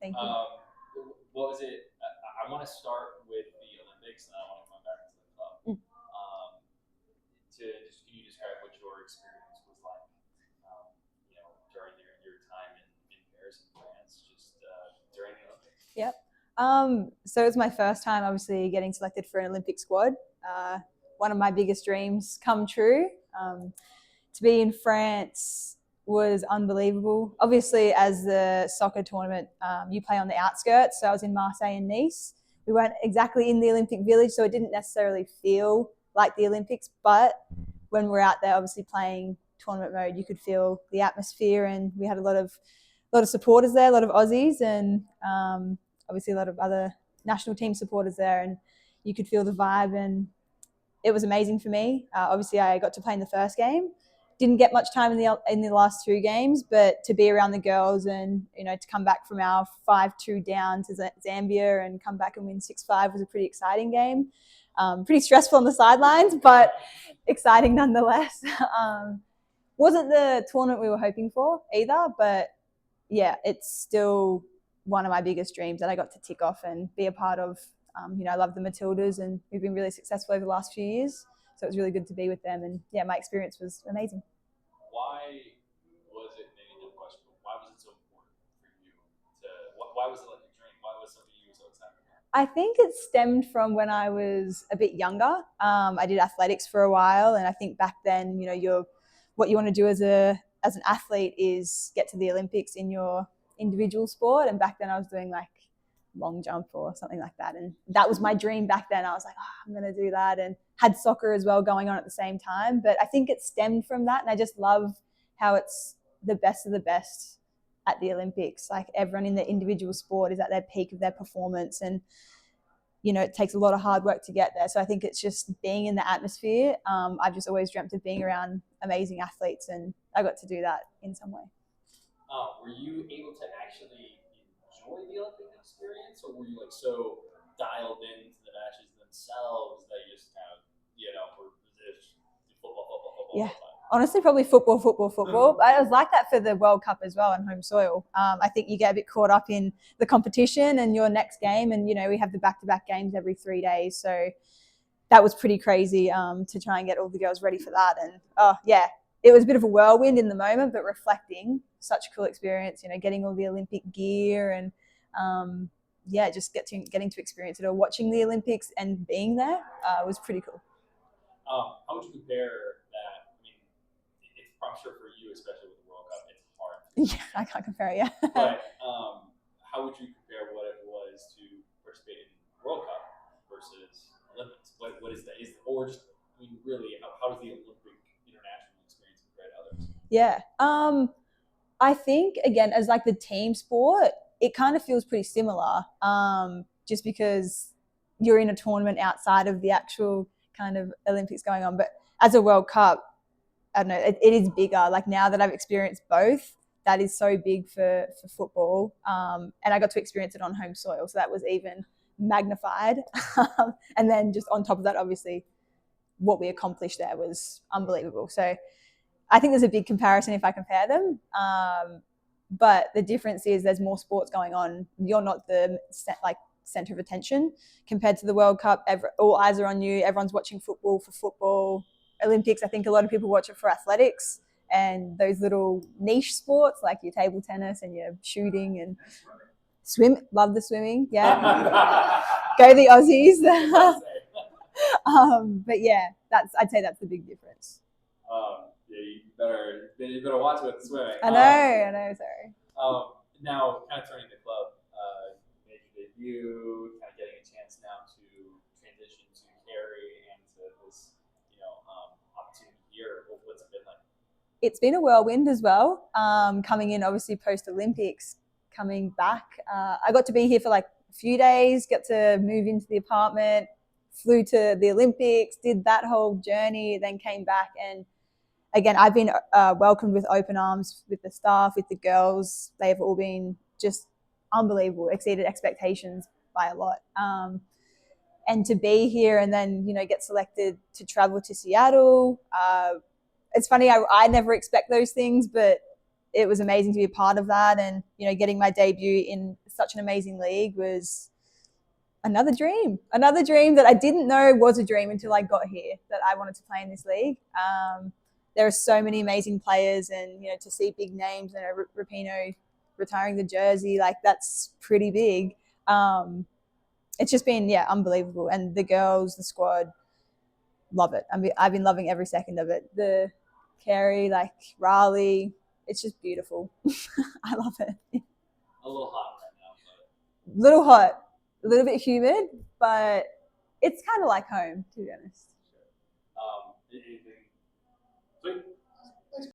Thank you. What was it? I want to start with the Olympics, and I want to come back to the club. Can you describe what your experience was like? During your time in Paris and France, just during the Olympics. Yep. So it was my first time, obviously, getting selected for an Olympic squad. One of my biggest dreams come true. To be in France was unbelievable. Obviously, as the soccer tournament, you play on the outskirts. So I was in Marseille and Nice. We weren't exactly in the Olympic Village, so it didn't necessarily feel like the Olympics. But when we're out there, obviously playing tournament mode, you could feel the atmosphere, and we had a lot of supporters there, a lot of Aussies, and obviously a lot of other national team supporters there, and you could feel the vibe, and it was amazing for me. Obviously, I got to play in the first game. Didn't get much time in the last two games, but to be around the girls and to come back from our 5-2 down to Zambia and come back and win 6-5 was a pretty exciting game. Pretty stressful on the sidelines, but exciting nonetheless. Wasn't the tournament we were hoping for either, but yeah, it's still one of my biggest dreams that I got to tick off and be a part of. I love the Matildas, and we've been really successful over the last few years. So it was really good to be with them. And yeah, my experience was amazing. Why was it, maybe no question, but why was it so important for you why was it like a dream? Why was something you were so excited about? I think it stemmed from when I was a bit younger. I did athletics for a while. And I think back then, what you want to do as an athlete is get to the Olympics in your individual sport. And back then I was doing like long jump or something like that, and that was my dream back then. I was like, I'm gonna do that, and had soccer as well going on at the same time. But I think it stemmed from that, and I just love how it's the best of the best at the Olympics. Like everyone in their individual sport is at their peak of their performance, and it takes a lot of hard work to get there. So I think it's just being in the atmosphere. I've just always dreamt of being around amazing athletes, and I got to do that in some way. Were you able to actually enjoy the Olympic experience, or were you like so dialed into the matches themselves that you just kind of, were football yeah. all the time? Honestly, probably football. But it was like that for the World Cup as well on home soil. I think you get a bit caught up in the competition and your next game, and we have the back-to-back games every 3 days, so that was pretty crazy to try and get all the girls ready for that. And it was a bit of a whirlwind in the moment, but reflecting, such a cool experience, getting all the Olympic gear and just getting to experience it, or watching the Olympics and being there was pretty cool. How would you compare that? I mean, I'm sure for you, especially with the World Cup, it's hard. Yeah, I can't compare it, yeah. But how would you compare what it was to participate in World Cup versus Olympics? What is that? Or just, really, how does the Olympic international experience compare to others? Yeah. I think, again, as like the team sport, it kind of feels pretty similar, just because you're in a tournament outside of the actual kind of Olympics going on. But as a World Cup, I don't know, it is bigger. Like now that I've experienced both, that is so big for football. And I got to experience it on home soil, so that was even magnified. And then just on top of that, obviously, what we accomplished there was unbelievable. So I think there's a big comparison if I compare them. But the difference is there's more sports going on. You're not the center of attention compared to the World Cup. All eyes are on you. Everyone's watching football for football. Olympics, I think a lot of people watch it for athletics and those little niche sports like your table tennis and your shooting and swim. Love the swimming. Yeah. Go the Aussies. But yeah, I'd say that's the big difference. You better watch with the swimming. I know, sorry. Now, kind of turning the club, made your debut, kind of getting a chance now to transition to Carey and to this, opportunity here. What's it been like? It's been a whirlwind as well. Coming in, obviously, post-Olympics, coming back. I got to be here for like a few days, got to move into the apartment, flew to the Olympics, did that whole journey, then came back. And again, I've been welcomed with open arms with the staff, with the girls. They've all been just unbelievable, exceeded expectations by a lot. And to be here and then, get selected to travel to Seattle. It's funny, I never expect those things, but it was amazing to be a part of that, and getting my debut in such an amazing league was another dream that I didn't know was a dream until I got here, that I wanted to play in this league. There are so many amazing players, and to see big names, Rapinoe retiring the jersey, like that's pretty big. It's just been unbelievable, and the girls, the squad, love it. I've been loving every second of it. The Carey, like Raleigh, it's just beautiful. I love it. A little hot right now, but Little hot, a little bit humid, but it's kind of like home, to be honest. anything. Sweet.